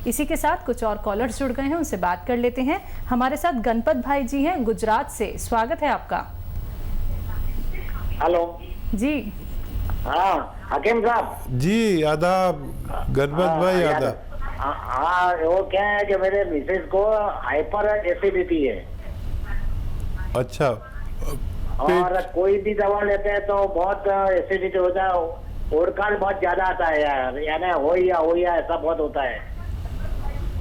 इसी के साथ कुछ और कॉलर्स जुड़ गए हैं, उनसे बात कर लेते हैं। हमारे साथ गणपत भाई जी हैं गुजरात से, स्वागत है आपका। हेलो जी। हाँ हकीम साहब जी आदाब। गणपत भाई आदाब। हाँ वो क्या है कि मेरे मिसेज को हाइपर एसिडिटी है। अच्छा। और कोई भी दवा लेते हैं तो बहुत एसिडिटी होता है, ओडकाल बहुत ज्यादा आता है यार, यानी हो या ऐसा बहुत होता है।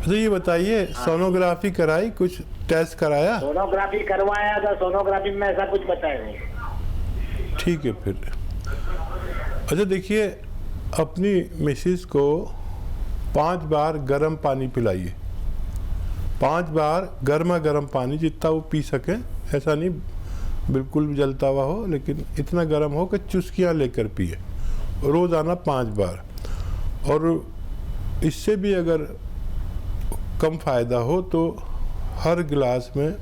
तो ये बताइए, सोनोग्राफी कराई, कुछ टेस्ट कराया? सोनोग्राफी करवाया था, सोनोग्राफी में ऐसा कुछ बताया नहीं। ठीक है फिर। अच्छा देखिए, अपनी मिसेस को 5 बार गर्म पानी पिलाइए। 5 बार गर्मा गर्म पानी, जितना वो पी सकें, ऐसा नहीं बिल्कुल भी जलता हुआ हो, लेकिन इतना गर्म हो कि चुस्कियाँ लेकर पिए, रोज़ाना 5 बार। और इससे भी अगर कम फ़ायदा हो तो हर गिलास में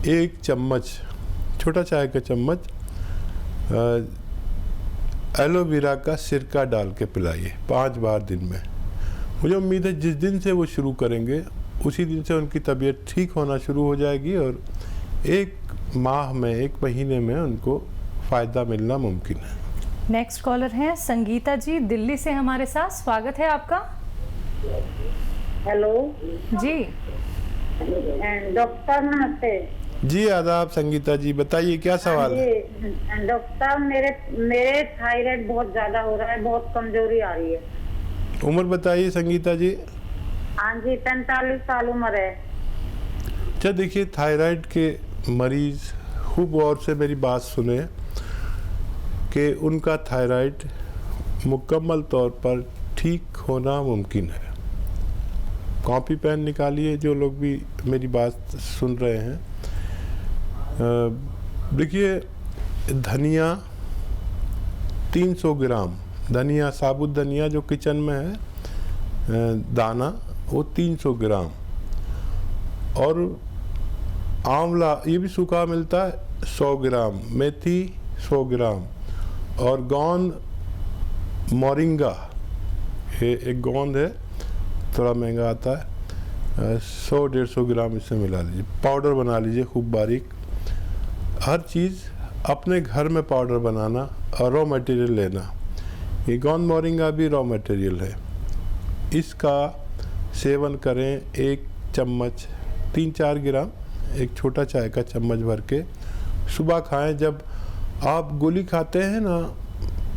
1 चम्मच, छोटा चाय का चम्मच एलोवेरा का सिरका डाल के पिलाइए 5 बार दिन में। मुझे उम्मीद है जिस दिन से वो शुरू करेंगे उसी दिन से उनकी तबीयत ठीक होना शुरू हो जाएगी और 1 माह में, 1 महीने में उनको फ़ायदा मिलना मुमकिन है। नेक्स्ट कॉलर हैं संगीता जी, दिल्ली से हमारे साथ, स्वागत है आपका। हेलो जी। डॉक्टर नमस्ते। जी आदाब संगीता जी, बताइए क्या सवाल है? डॉक्टर मेरे थायराइड बहुत ज्यादा हो रहा है, बहुत कमजोरी आ रही है। उम्र बताइए संगीता जी। हाँ जी, 45 साल उम्र है। अच्छा देखिए, थायराइड के मरीज खूब गौर से मेरी बात सुने कि उनका थायराइड मुकम्मल तौर पर ठीक होना मुमकिन है। कॉपी पेन निकालिए जो लोग भी मेरी बात सुन रहे हैं। देखिए, धनिया 300 ग्राम, धनिया, साबुत धनिया जो किचन में है दाना, वो 300 ग्राम। और आंवला, ये भी सूखा मिलता है, 100 ग्राम। मेथी 100 ग्राम। और गोंद मोरिंगा, ये एक गोंद है, थोड़ा महंगा आता है, 100-150 ग्राम इससे मिला लीजिए, पाउडर बना लीजिए खूब बारीक। हर चीज़ अपने घर में पाउडर बनाना और रॉ मटेरियल लेना। ये गोंद मोरिंगा भी रॉ मटेरियल है। इसका सेवन करें 1 चम्मच, 3-4 ग्राम, एक छोटा चाय का चम्मच भर के सुबह खाएं। जब आप गोली खाते हैं ना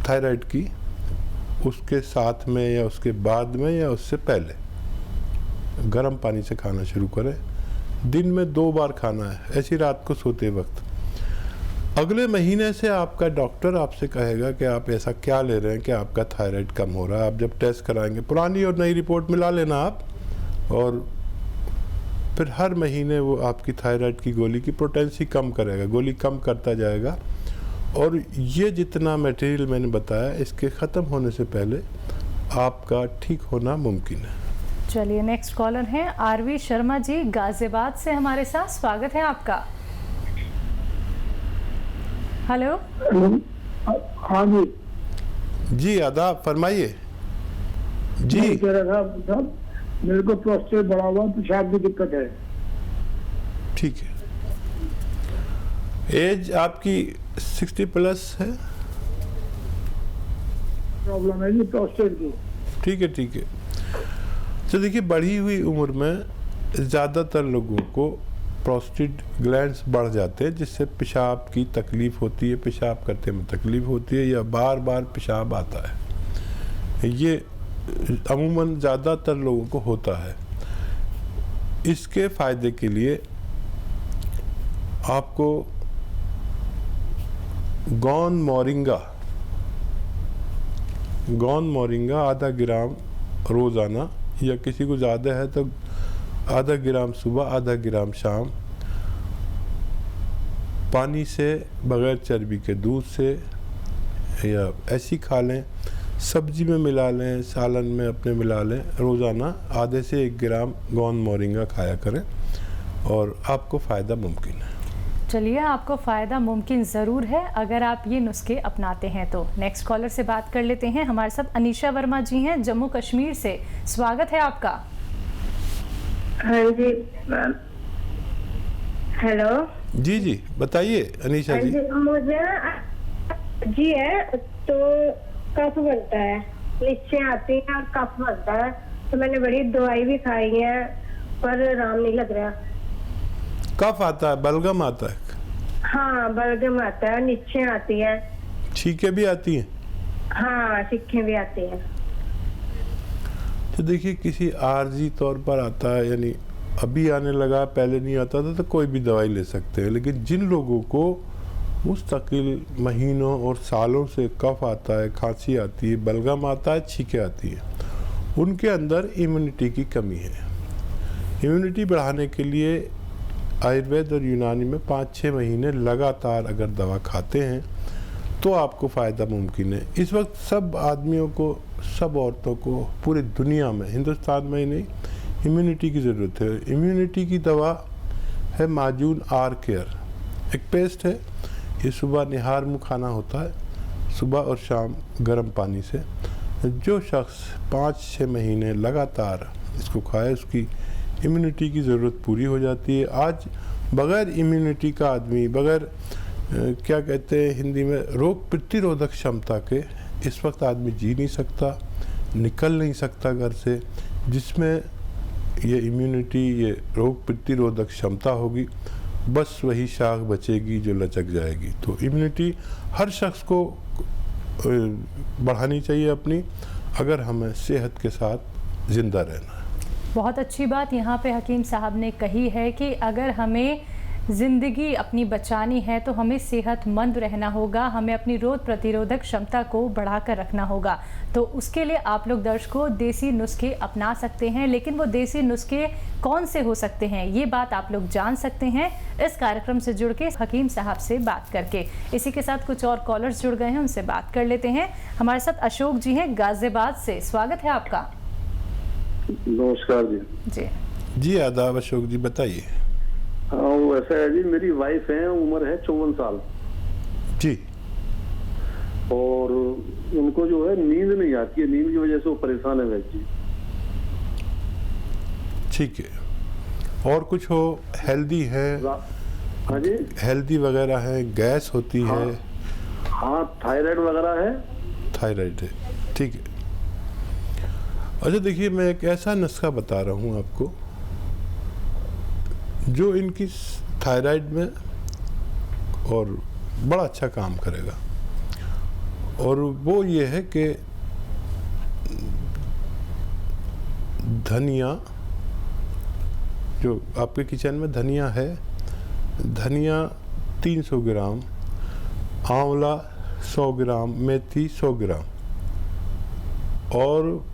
थायराइड की, उसके साथ में या उसके बाद में या उससे पहले गर्म पानी से खाना शुरू करें। दिन में 2 बार खाना है, ऐसी रात को सोते वक्त। अगले महीने से आपका डॉक्टर आपसे कहेगा कि आप ऐसा क्या ले रहे हैं कि आपका थायराइड कम हो रहा है। आप जब टेस्ट कराएंगे, पुरानी और नई रिपोर्ट मिला लेना आप, और फिर हर महीने वो आपकी थायराइड की गोली की पोटेंसी कम करेगा, गोली कम करता जाएगा। और ये जितना मटेरियल मैंने बताया, इसके ख़त्म होने से पहले आपका ठीक होना मुमकिन है। चलिए, नेक्स्ट कॉलर हैं आरवी शर्मा जी, गाजियाबाद से हमारे साथ, स्वागत है आपका। हेलो। हाँ जी। जी आदाब, फरमाइए। जी कह रहा था मेरे को प्रोस्टेट बढ़ा हुआ, पेशाब की दिक्कत है। ठीक है। एज आपकी 60 प्लस है? प्रॉब्लम है जी प्रोस्टेट की। ठीक है, ठीक है। तो देखिए, बढ़ी हुई उम्र में ज़्यादातर लोगों को प्रोस्टेट ग्लैंड्स बढ़ जाते हैं, जिससे पेशाब की तकलीफ़ होती है, पेशाब करते में तकलीफ़ होती है, या बार बार पेशाब आता है। ये अमूमन ज़्यादातर लोगों को होता है। इसके फ़ायदे के लिए आपको गोंद मोरिंगा आधा ग्राम रोज़ाना, या किसी को ज़्यादा है तो आधा ग्राम सुबह, आधा ग्राम शाम, पानी से, बग़ैर चर्बी के दूध से, या ऐसी खा लें, सब्जी में मिला लें, सालन में अपने मिला लें। रोज़ाना आधे से 1 ग्राम गोंद मोरिंगा खाया करें और आपको फ़ायदा मुमकिन है। चलिए, आपको फ़ायदा मुमकिन ज़रूर है अगर आप ये नुस्खे अपनाते हैं तो। नेक्स्ट कॉलर से बात कर लेते हैं। हमारे साथ अनीशा वर्मा जी हैं, जम्मू कश्मीर से, स्वागत है आपका। हाँ जी। हेलो जी जी बताइए अनीशा जी। मुझे जी है तो कफ बनता है, नीचे आती है और कफ बनता है, तो मैंने बड़ी दवाई भी खाई है पर आराम नहीं लग रहा। कफ आता है, बलगम आता है, हाँ बलगम आता है, नीचे आती है। छींके भी आती हैं। हाँ सीखें भी आती हैं। तो देखिए किसी आर्जी तौर पर आता है, यानी अभी आने लगा, पहले नहीं आता था, तो कोई भी दवाई ले सकते हैं। लेकिन जिन लोगों को मुस्तकिल महीनों और सालों से कफ आता है, खांसी आती है, बलगम आता है, छींके आती है, उनके अंदर इम्यूनिटी की कमी है। इम्यूनिटी बढ़ाने के लिए आयुर्वेद और यूनानी में 5-6 महीने लगातार अगर दवा खाते हैं तो आपको फ़ायदा मुमकिन है। इस वक्त सब आदमियों को, सब औरतों को पूरी दुनिया में, हिंदुस्तान में ही नहीं, इम्यूनिटी की ज़रूरत है। इम्यूनिटी की दवा है माजून आर केयर, एक पेस्ट है। ये सुबह निहार मुँह खाना होता है, सुबह और शाम गर्म पानी से। जो शख्स 5-6 महीने लगातार इसको खाए उसकी इम्यूनिटी की ज़रूरत पूरी हो जाती है। आज बग़ैर इम्यूनिटी का आदमी, बग़ैर क्या कहते हैं हिंदी में, रोग प्रतिरोधक क्षमता के, इस वक्त आदमी जी नहीं सकता, निकल नहीं सकता घर से। जिसमें ये इम्यूनिटी, ये रोग प्रतिरोधक क्षमता होगी, बस वही शाख बचेगी जो लचक जाएगी। तो इम्यूनिटी हर शख्स को बढ़ानी चाहिए अपनी, अगर हमें सेहत के साथ ज़िंदा रहना है। बहुत अच्छी बात यहाँ पे हकीम साहब ने कही है कि अगर हमें ज़िंदगी अपनी बचानी है तो हमें सेहतमंद रहना होगा, हमें अपनी रोग प्रतिरोधक क्षमता को बढ़ाकर रखना होगा। तो उसके लिए आप लोग दर्शकों देसी नुस्खे अपना सकते हैं, लेकिन वो देसी नुस्खे कौन से हो सकते हैं ये बात आप लोग जान सकते हैं इस कार्यक्रम से जुड़ के हकीम साहब से बात करके। इसी के साथ कुछ और कॉलर्स जुड़ गए हैं, उनसे बात कर लेते हैं। हमारे साथ अशोक जी हैं गाजियाबाद से, स्वागत है आपका। नमस्कार जी। जी जी आदाब अशोक जी, बताइए। हाँ वो ऐसा है जी, मेरी वाइफ है, उम्र है 54 साल जी। और उनको जो है नींद नहीं आती है, नींद की वजह से वो परेशान है वैसे जी। ठीक है। और कुछ हो, हेल्दी है? हाँ जी, हेल्दी वगैरह है, गैस होती है? हाँ थायराइड वगैरह है। थायराइड है, ठीक है। अच्छा देखिए, मैं एक ऐसा नुस्खा बता रहा हूँ आपको जो इनकी थायराइड में और बड़ा अच्छा काम करेगा। और वो ये है कि धनिया, जो आपके किचन में धनिया है, धनिया 300 ग्राम, आंवला 100 ग्राम, मेथी 100 ग्राम और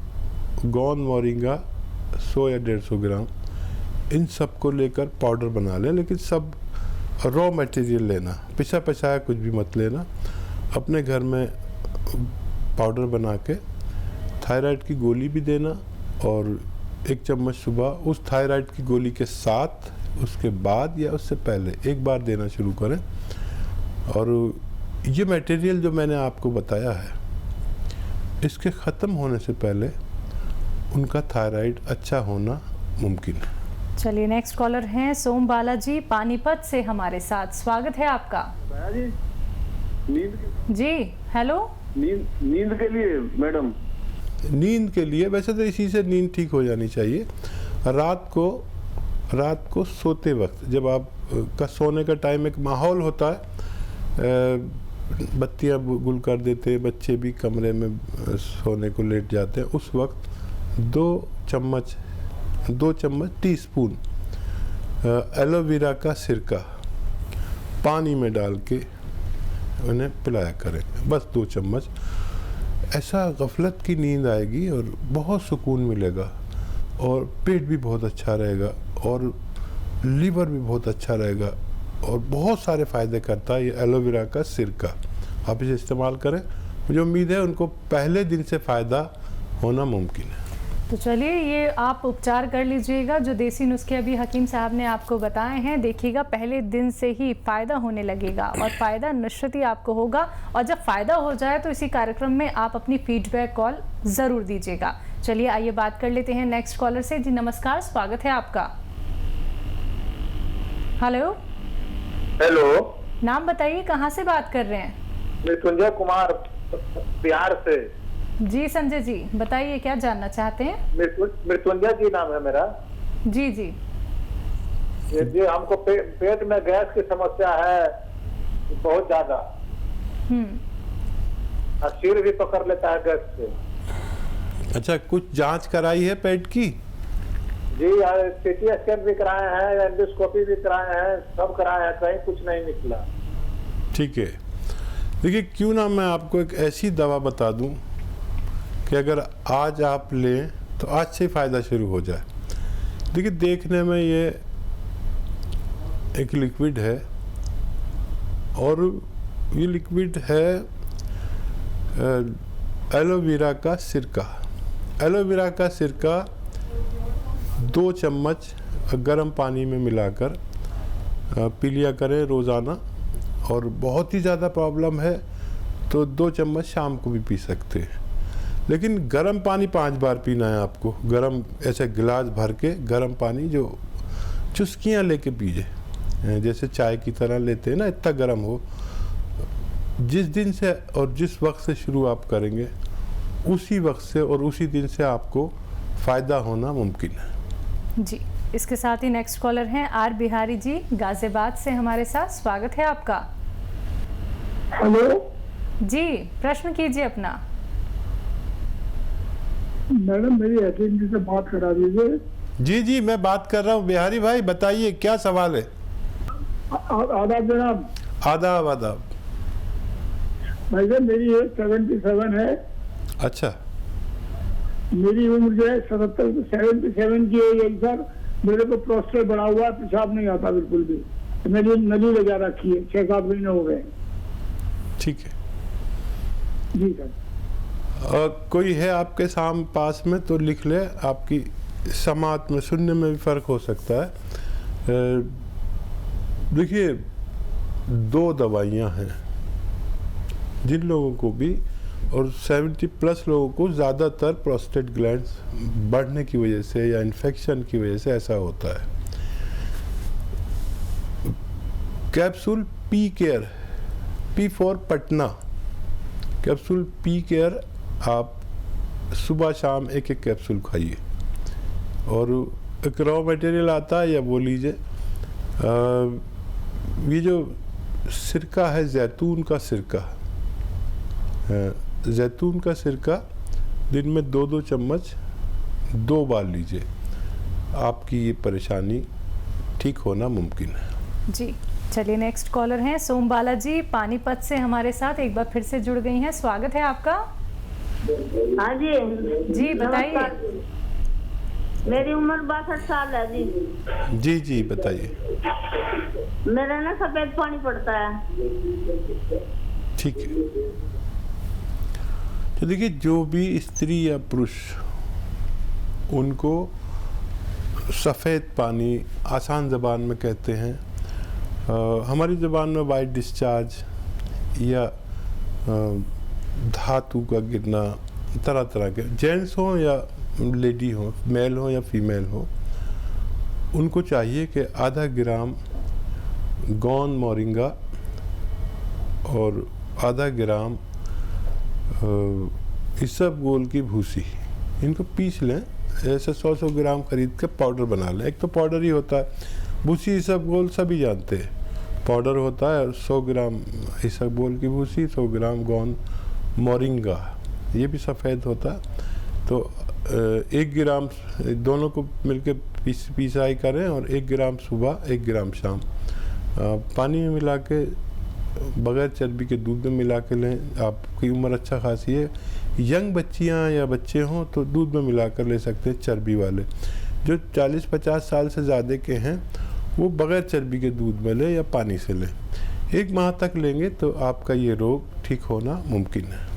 गोंद मोरिंगा 100 या 150 ग्राम, इन सब को लेकर पाउडर बना लें। लेकिन सब रॉ मटेरियल लेना, पिसा पिसाया कुछ भी मत लेना। अपने घर में पाउडर बना के थायराइड की गोली भी देना, और 1 चम्मच सुबह उस थायराइड की गोली के साथ, उसके बाद या उससे पहले एक बार देना शुरू करें। और ये मटेरियल जो मैंने आपको बताया है, इसके ख़त्म होने से पहले उनका थायराइड अच्छा होना मुमकिन है। चलिए नेक्स्ट कॉलर हैं सोम बालाजी पानीपत से हमारे साथ, स्वागत है आपका। जी नींद जी हेलो। नींद के लिए मैडम, नींद के लिए वैसे तो इसी से नींद ठीक हो जानी चाहिए। रात को सोते वक्त, जब आप का सोने का टाइम एक माहौल होता है, बत्तियां गुल कर देते, बच्चे भी कमरे में सोने को लेट जाते हैं, उस वक्त 2 चम्मच टीस्पून एलोवेरा का सिरका पानी में डाल के उन्हें पिलाया करें, बस 2 चम्मच। ऐसा गफलत की नींद आएगी और बहुत सुकून मिलेगा, और पेट भी बहुत अच्छा रहेगा, और लीवर भी बहुत अच्छा रहेगा, और बहुत सारे फ़ायदे करता है ये एलोवेरा का सिरका। आप इसे इस्तेमाल करें, मुझे उम्मीद है उनको पहले दिन से फ़ायदा होना मुमकिन है। तो चलिए ये आप उपचार कर लीजिएगा, जो देसी नुस्खे अभी हकीम साहब ने आपको बताए हैं, देखिएगा पहले दिन से ही फ़ायदा होने लगेगा, और फ़ायदा निश्चित ही आपको होगा। और जब फ़ायदा हो जाए तो इसी कार्यक्रम में आप अपनी फीडबैक कॉल ज़रूर दीजिएगा। चलिए आइए बात कर लेते हैं नेक्स्ट कॉलर से। जी नमस्कार, स्वागत है आपका। हेलो, हेलो, नाम बताइए, कहाँ से बात कर रहे हैं? मृत्युंजय कुमार, बिहार से। जी संजय जी, बताइए क्या जानना चाहते हैं? मृत्युंजय जी नाम है मेरा। जी जी। जी हमको पेट में गैस की समस्या है बहुत ज्यादा, और सिर भी पकड़ लेता है गैस से। अच्छा, कुछ जांच कराई है पेट की? जी सीटी स्कैन भी कराए हैं, एंडोस्कोपी भी कराए हैं, सब कराए हैं, कहीं कुछ नहीं निकला। ठीक है, देखिए क्यों ना मैं आपको एक ऐसी दवा बता दूं कि अगर आज आप लें तो आज से फ़ायदा शुरू हो जाए। देखिए देखने में ये एक लिक्विड है, और ये लिक्विड है एलोवेरा का सिरका। एलोवेरा का सिरका 2 चम्मच गर्म पानी में मिलाकर पी लिया करें रोज़ाना, और बहुत ही ज़्यादा प्रॉब्लम है तो 2 चम्मच शाम को भी पी सकते हैं। लेकिन गर्म पानी 5 बार पीना है आपको, गर्म ऐसे गिलास भर के गर्म पानी, जो चुस्कियाँ लेके पीजिए, जैसे चाय की तरह लेते हैं ना, इतना गर्म हो। जिस दिन से और जिस वक्त से शुरू आप करेंगे उसी वक्त से और उसी दिन से आपको फ़ायदा होना मुमकिन है। जी, इसके साथ ही नेक्स्ट कॉलर हैं आर बिहारी जी, गाजियाबाद से हमारे साथ। स्वागत है आपका। हेलो जी, प्रश्न कीजिए अपना। मैडम, मेरी एजेंसी से बात करा दीजिए। जी जी, मैं बात कर रहा हूँ बिहारी भाई, बताइए क्या सवाल है? आदाब जनाब। आदाब आदाब। भाई साहब, मेरी एज 77 है। अच्छा, मेरी उम्र जो है 77 की है सर। मेरे को प्रोस्टेट बढ़ा हुआ है, पेशाब नहीं आता बिल्कुल भी। मेरी नली लगा रखी है, 6-7 महीने हो गए। ठीक है जी सर। कोई है आपके पास में तो लिख ले, आपकी समात में सुनने में भी फ़र्क हो सकता है। देखिए 2 दवाइयाँ हैं जिन लोगों को भी, और 70+ लोगों को ज़्यादातर प्रोस्टेट ग्लैंड्स बढ़ने की वजह से या इन्फेक्शन की वजह से ऐसा होता है। Capsule P care, P for Patna, capsule P care आप सुबह शाम एक कैप्सूल खाइए। और एक रॉ मटेरियल आता है, या वो लीजिए, ये जो सिरका है, जैतून का सिरका, जैतून का सिरका दिन में 2-2 चम्मच 2 बार लीजिए, आपकी ये परेशानी ठीक होना मुमकिन है। जी, चलिए नेक्स्ट कॉलर हैं सोमबाला जी, पानीपत से हमारे साथ एक बार फिर से जुड़ गई हैं। स्वागत है आपका। हाँ जी जी बताइए। मेरी उम्र 62 साल है जी। जी जी बताइए। मेरा ना सफेद पानी पड़ता है। ठीक है, तो देखिए जो भी स्त्री या पुरुष, उनको सफ़ेद पानी आसान ज़बान में कहते हैं, हमारी ज़बान में वाइट डिस्चार्ज या धातु का गिरना, तरह तरह के, जेंट्स हो या लेडी हो, मेल हो या फीमेल हो, उनको चाहिए कि आधा ग्राम गौन मोरिंगा और आधा ग्राम इसबगोल की भूसी, इनको पीस लें। ऐसे 100-100 ग्राम खरीद के पाउडर बना लें। एक तो पाउडर ही होता है, भूसी इसबगोल सभी जानते हैं, पाउडर होता है। 100 ग्राम इसबगोल की भूसी, 100 ग्राम गौन मोरिंगा, ये भी सफ़ेद होता है। तो 1 ग्राम दोनों को मिलके पिसाई करें, और 1 ग्राम सुबह 1 ग्राम शाम पानी में मिला के, बगैर चर्बी के दूध में मिला के लें। आपकी उम्र अच्छा खासी है, यंग बच्चियां या बच्चे हों तो दूध में मिलाकर ले सकते हैं चर्बी वाले। जो 40-50 साल से ज़्यादा के हैं वो बगैर चर्बी के दूध में लें या पानी से लें। 1 माह तक लेंगे तो आपका ये रोग ठीक होना मुमकिन है।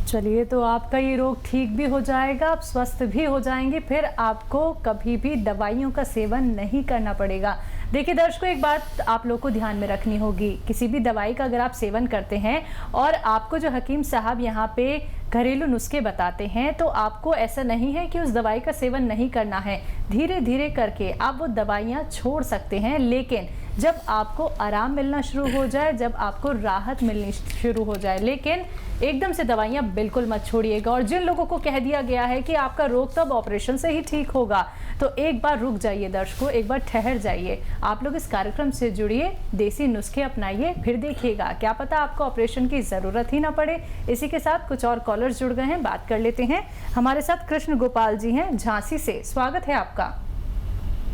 चलिए, तो आपका ये रोग ठीक भी हो जाएगा, आप स्वस्थ भी हो जाएंगे, फिर आपको कभी भी दवाइयों का सेवन नहीं करना पड़ेगा। देखिए दर्शकों, एक बात आप लोग को ध्यान में रखनी होगी, किसी भी दवाई का अगर आप सेवन करते हैं और आपको जो हकीम साहब यहाँ पे घरेलू नुस्खे बताते हैं, तो आपको ऐसा नहीं है कि उस दवाई का सेवन नहीं करना है। धीरे धीरे करके आप वो दवाइयाँ छोड़ सकते हैं, लेकिन जब आपको आराम मिलना शुरू हो जाए, जब आपको राहत मिलनी शुरू हो जाए। लेकिन एकदम से दवाइयाँ बिल्कुल मत छोड़िएगा। और जिन लोगों को कह दिया गया है कि आपका रोग तो अब ऑपरेशन से ही ठीक होगा, तो एक बार रुक जाइए दर्शकों, एक बार ठहर जाइए। आप लोग इस कार्यक्रम से जुड़िए, देसी नुस्खे अपनाइए, फिर देखिएगा क्या पता आपको ऑपरेशन की ज़रूरत ही ना पड़े। इसी के साथ कुछ और कॉलर्स जुड़ गए हैं, बात कर लेते हैं। हमारे साथ कृष्ण गोपाल जी हैं झांसी से, स्वागत है आपका।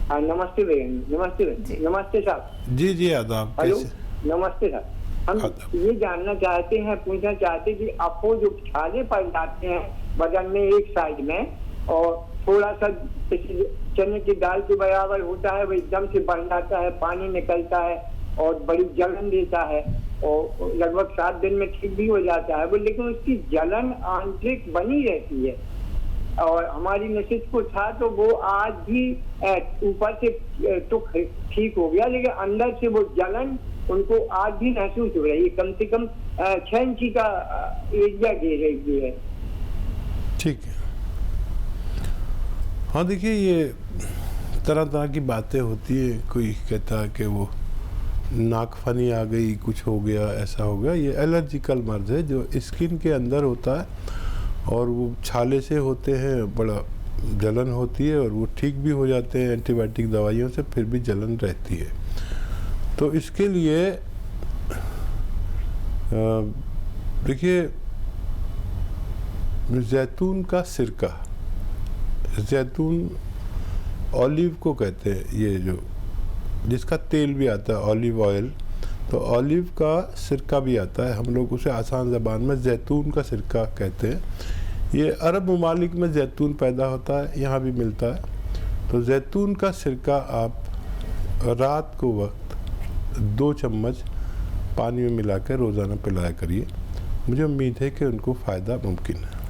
नमस्ते बहन, नमस्ते बहन, नमस्ते साहब। जी जी आदाब। हेलो, कैसे? नमस्ते सर। हम ये जानना चाहते हैं, पूछना चाहते कि आपको जो छाले पड़ जाते हैं बदन में एक साइड में, और थोड़ा सा चने की दाल के बराबर होता है, वो एकदम से बढ़ जाता है, पानी निकलता है और बड़ी जलन देता है, और लगभग 7 दिन में ठीक भी हो जाता है वो, लेकिन उसकी जलन आंतरिक बनी रहती है। और हमारी मिसेज को था तो वो आज भी ऊपर से तो ठीक हो गया, लेकिन अंदर से वो जलन उनको आज भी महसूस हो रही है। कम से कम 6 इंची का एरिया दे रही है। ठीक है। हाँ देखिए, ये तरह तरह की बातें होती है। कोई कहता है कि वो नाकफनी आ गई, कुछ हो गया, ऐसा हो गया। ये एलर्जिकल मर्ज है जो स्किन के अंदर होता है, और वो छाले से होते हैं, बड़ा जलन होती है, और वो ठीक भी हो जाते हैं एंटीबायोटिक दवाइयों से, फिर भी जलन रहती है। तो इसके लिए देखिए, जैतून का सिरका, जैतून ऑलिव को कहते हैं, ये जो जिसका तेल भी आता है ऑलिव ऑयल, तो ऑलिव का सिरका भी आता है, हम लोग उसे आसान ज़बान में जैतून का सिरका कहते हैं। ये अरब ममालिक में जैतून पैदा होता है, यहाँ भी मिलता है। तो जैतून का सिरका आप रात को वक्त 2 चम्मच पानी में मिलाकर रोज़ाना पिलाया करिए। मुझे उम्मीद है कि उनको फ़ायदा मुमकिन है।